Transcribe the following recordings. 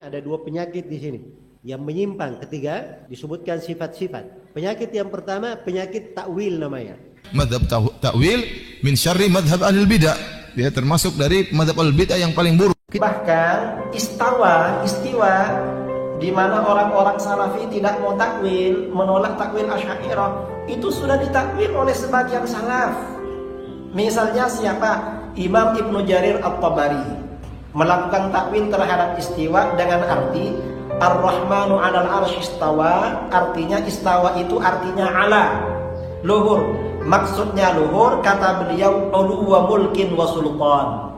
Ada dua penyakit di sini yang menyimpang. Ketiga disebutkan sifat-sifat. Penyakit yang pertama penyakit takwil namanya. Madhab takwil min syarri madhab ahlul bidah. Dia termasuk dari madhab ahlul bidah yang paling buruk. Bahkan istiwa di mana orang-orang salafi tidak mau takwil, menolak takwil Asy'ariyah, itu sudah ditakwil oleh sebagian salaf. Misalnya siapa? Imam Ibnu Jarir At-Tabari melakukan takwil terhadap istiwa dengan arti Ar-Rahmanu 'alal 'arsy istawa, artinya istawa itu artinya ala, luhur. Maksudnya luhur, kata beliau, ulu wa mulkin wa sultan.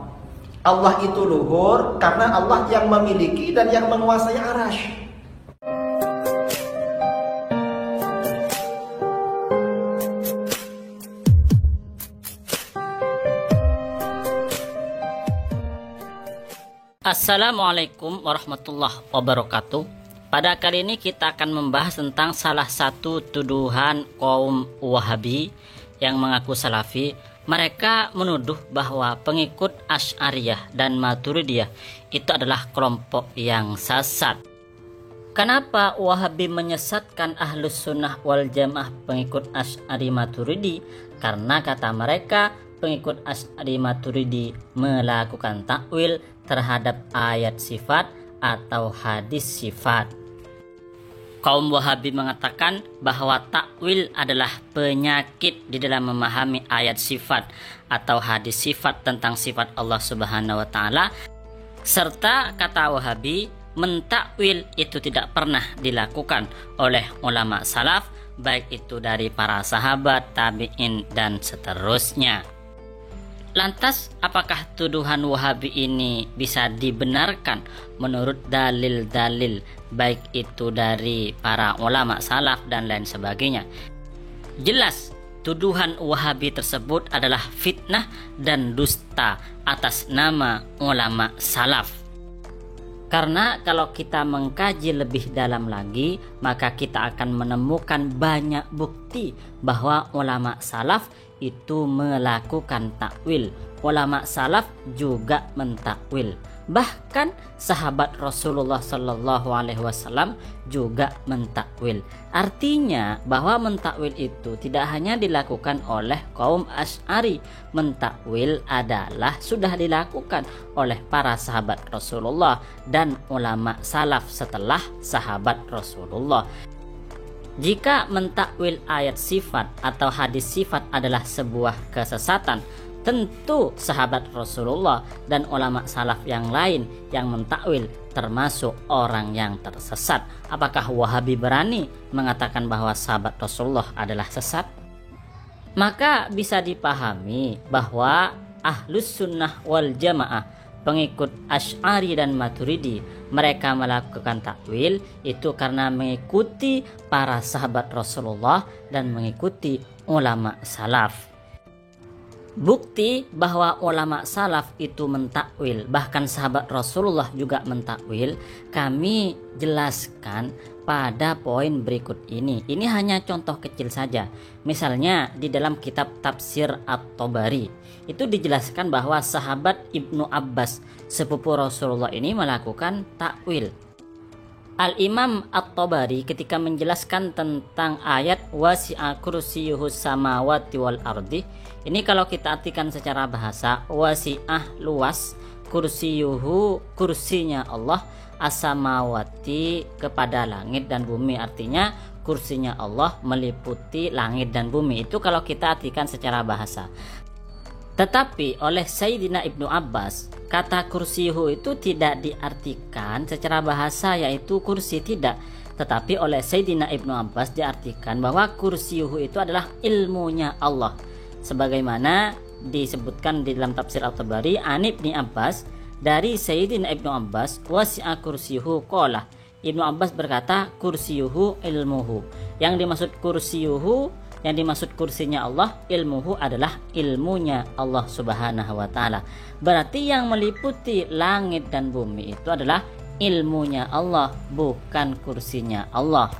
Allah itu luhur karena Allah yang memiliki dan yang menguasai arasy. Assalamualaikum warahmatullahi wabarakatuh. Pada kali ini kita akan membahas tentang salah satu tuduhan kaum Wahabi yang mengaku Salafi. Mereka menuduh bahwa pengikut Asy'ariyah dan Maturidiyah itu adalah kelompok yang sesat. Kenapa Wahabi menyesatkan Ahlus Sunnah wal Jamaah pengikut Asy'ari Maturidi? Karena kata mereka pengikut Asy'ari Maturidi melakukan takwil terhadap ayat sifat atau hadis sifat. Kaum Wahabi mengatakan bahwa takwil adalah penyakit di dalam memahami ayat sifat atau hadis sifat tentang sifat Allah Subhanahu wa taala, serta kata Wahabi mentakwil itu tidak pernah dilakukan oleh ulama salaf, baik itu dari para sahabat, tabi'in dan seterusnya. Lantas, apakah tuduhan Wahabi ini bisa dibenarkan menurut dalil-dalil baik itu dari para ulama salaf dan lain sebagainya? Jelas, tuduhan Wahabi tersebut adalah fitnah dan dusta atas nama ulama salaf. Karena kalau kita mengkaji lebih dalam lagi, maka kita akan menemukan banyak bukti bahwa ulama salaf itu melakukan takwil. Ulama salaf juga mentakwil. Bahkan sahabat Rasulullah Sallallahu Alaihi Wasallam juga mentakwil. Artinya bahwa mentakwil itu tidak hanya dilakukan oleh kaum Asy'ari. Mentakwil adalah sudah dilakukan oleh para sahabat Rasulullah dan ulama salaf setelah sahabat Rasulullah. Jika mentakwil ayat sifat atau hadis sifat adalah sebuah kesesatan, tentu sahabat Rasulullah dan ulama salaf yang lain yang mentakwil termasuk orang yang tersesat. Apakah Wahabi berani mengatakan bahwa sahabat Rasulullah adalah sesat? Maka bisa dipahami bahwa Ahlus Sunnah wal Jamaah pengikut Asy'ari dan Maturidi, mereka melakukan takwil itu karena mengikuti para sahabat Rasulullah dan mengikuti ulama salaf. Bukti bahwa ulama salaf itu mentakwil, bahkan sahabat Rasulullah juga mentakwil, kami jelaskan pada poin berikut ini. Ini hanya contoh kecil saja. Misalnya di dalam kitab Tafsir At-Tabari itu dijelaskan bahwa sahabat Ibnu Abbas sepupu Rasulullah ini melakukan takwil. Al-Imam At-Tabari ketika menjelaskan tentang ayat wasi'a kursiyuhus samawati wal ardi, ini kalau kita artikan secara bahasa, wasi'ah luas, kursiyuhu kursinya Allah, as-samawati kepada langit dan bumi, artinya kursinya Allah meliputi langit dan bumi. Itu kalau kita artikan secara bahasa. Tetapi oleh Sayyidina Ibnu Abbas, kata kursiyuhu itu tidak diartikan secara bahasa yaitu kursi, tidak. Tetapi oleh Sayyidina Ibnu Abbas diartikan bahwa kursiyuhu itu adalah ilmunya Allah. Sebagaimana disebutkan di dalam Tafsir At-Tabari, an Ibnu Abbas, dari Sayyidina Ibnu Abbas, wasi'a kursiyuhu qala. Ibnu Abbas berkata kursiyuhu ilmuhu. Yang dimaksud kursiyuhu, yang dimaksud kursinya Allah, ilmuhu adalah ilmunya Allah Subhanahu wa taala. Berarti yang meliputi langit dan bumi itu adalah ilmunya Allah, bukan kursinya Allah.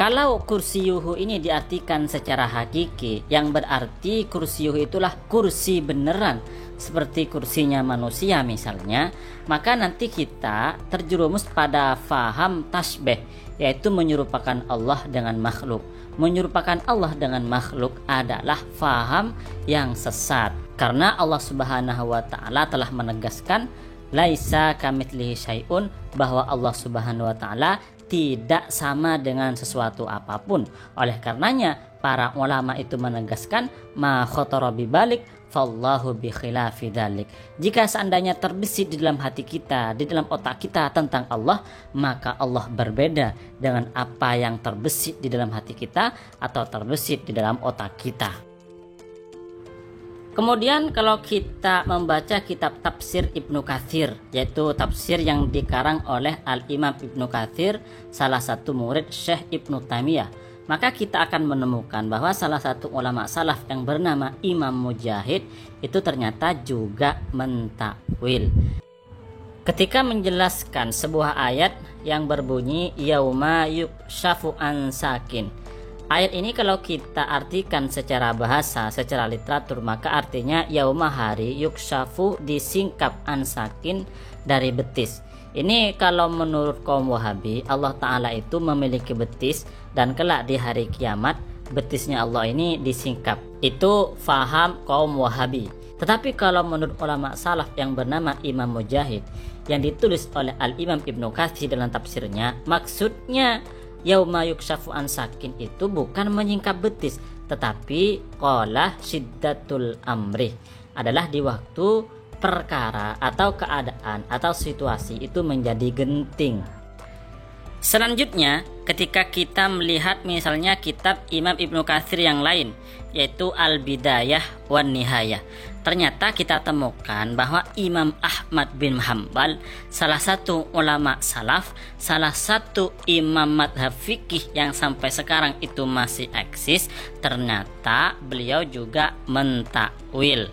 Kalau kursiyuhu ini diartikan secara hakiki, yang berarti kursiyuhu itulah kursi beneran, seperti kursinya manusia misalnya, maka nanti kita terjerumus pada faham tasbih, yaitu menyerupakan Allah dengan makhluk. Menyerupakan Allah dengan makhluk adalah faham yang sesat, karena Allah Subhanahu wa taala telah menegaskan laisa kamitslihi syai'un, bahwa Allah Subhanahu wa taala tidak sama dengan sesuatu apapun. Oleh karenanya para ulama itu menegaskan ma khatara bibalik fallahu bi khilafi dzalik. Jika seandainya terbesit di dalam hati kita, di dalam otak kita tentang Allah, maka Allah berbeda dengan apa yang terbesit di dalam hati kita atau terbesit di dalam otak kita. Kemudian kalau kita membaca kitab tafsir Ibnu Katsir, yaitu tafsir yang dikarang oleh Al-Imam Ibnu Katsir, salah satu murid Syekh Ibnu Taimiyah, maka kita akan menemukan bahwa salah satu ulama salaf yang bernama Imam Mujahid itu ternyata juga mentakwil. Ketika menjelaskan sebuah ayat yang berbunyi yauma yukshafu an sakin. Ayat ini kalau kita artikan secara bahasa, secara literatur, maka artinya yauma hari yukshafu disingkap ansakin dari betis. Ini kalau menurut kaum Wahabi, Allah Ta'ala itu memiliki betis dan kelak di hari kiamat betisnya Allah ini disingkap. Itu faham kaum Wahabi. Tetapi kalau menurut ulama salaf yang bernama Imam Mujahid, yang ditulis oleh Al-Imam Ibnu Katsir dalam tafsirnya, maksudnya yauma yukshafu an sakin itu bukan menyingkap betis, tetapi qala syiddatul amri, adalah di waktu perkara atau keadaan atau situasi itu menjadi genting. Selanjutnya, ketika kita melihat misalnya kitab Imam Ibnu Katsir yang lain, yaitu Al-Bidayah wan Nihayah, ternyata kita temukan bahwa Imam Ahmad bin Hanbal, salah satu ulama salaf, salah satu imam madhab fikih yang sampai sekarang itu masih eksis, ternyata beliau juga mentakwil.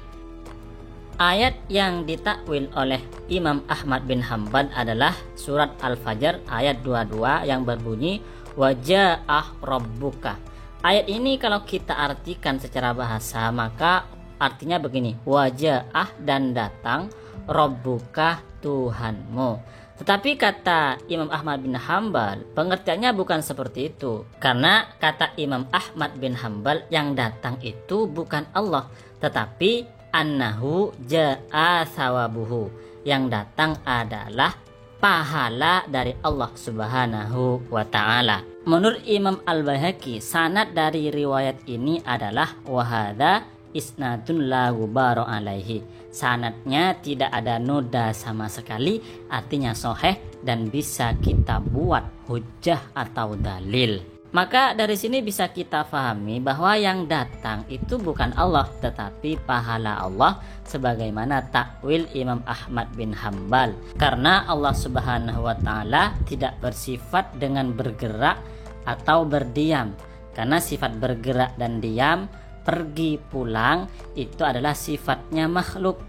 Ayat yang ditakwil oleh Imam Ahmad bin Hanbal adalah surat Al-Fajr ayat 22 yang berbunyi waja'ah rabbuka. Ayat ini kalau kita artikan secara bahasa, maka artinya begini, waja'ah dan datang, rabbuka Tuhanmu. Tetapi kata Imam Ahmad bin Hanbal, pengertiannya bukan seperti itu. Karena kata Imam Ahmad bin Hanbal, yang datang itu bukan Allah, tetapi annahu ja'a sawabuhu, yang datang adalah pahala dari Allah Subhanahu wa ta'ala. Menurut Imam Al-Baihaqi, sanad dari riwayat ini adalah wahada isnadun la gubara alaihi. Sanadnya tidak ada noda sama sekali, artinya sahih dan bisa kita buat hujjah atau dalil. Maka dari sini bisa kita pahami bahwa yang datang itu bukan Allah, tetapi pahala Allah, sebagaimana takwil Imam Ahmad bin Hanbal. Karena Allah Subhanahu wa ta'ala tidak bersifat dengan bergerak atau berdiam. Karena sifat bergerak dan diam, pergi pulang, itu adalah sifatnya makhluk.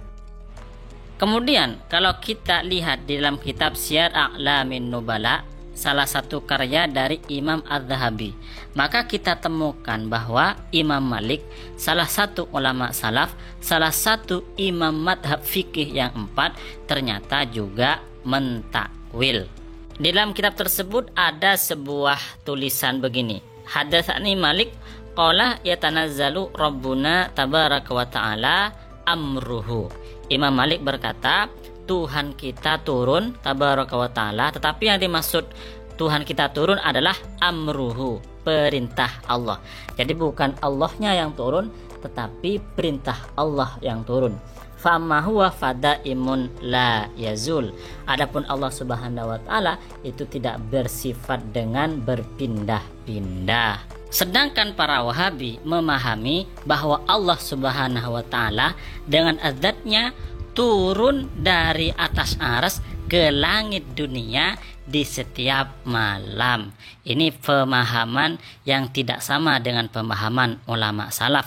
Kemudian kalau kita lihat di dalam kitab Syiar A'lamin Nubala, salah satu karya dari Imam Az-Zahabi, maka kita temukan bahwa Imam Malik, salah satu ulama salaf, salah satu imam madhab fikih yang 4, ternyata juga mentakwil. Di dalam kitab tersebut ada sebuah tulisan begini, hadatsani Malik qala yatanazzalu rabbuna tabaraka wa ta'ala amruhu. Imam Malik berkata, Tuhan kita turun tabaraka wa ta'ala, tetapi yang dimaksud Tuhan kita turun adalah amruhu, perintah Allah. Jadi bukan Allahnya yang turun, tetapi perintah Allah yang turun. Fama huwa fadaimun la yazul. Adapun Allah Subhanahu wa ta'ala itu tidak bersifat dengan berpindah-pindah. Sedangkan para Wahabi memahami bahwa Allah Subhanahu wa ta'ala dengan azatnya turun dari atas arsy ke langit dunia di setiap malam. Ini pemahaman yang tidak sama dengan pemahaman ulama salaf.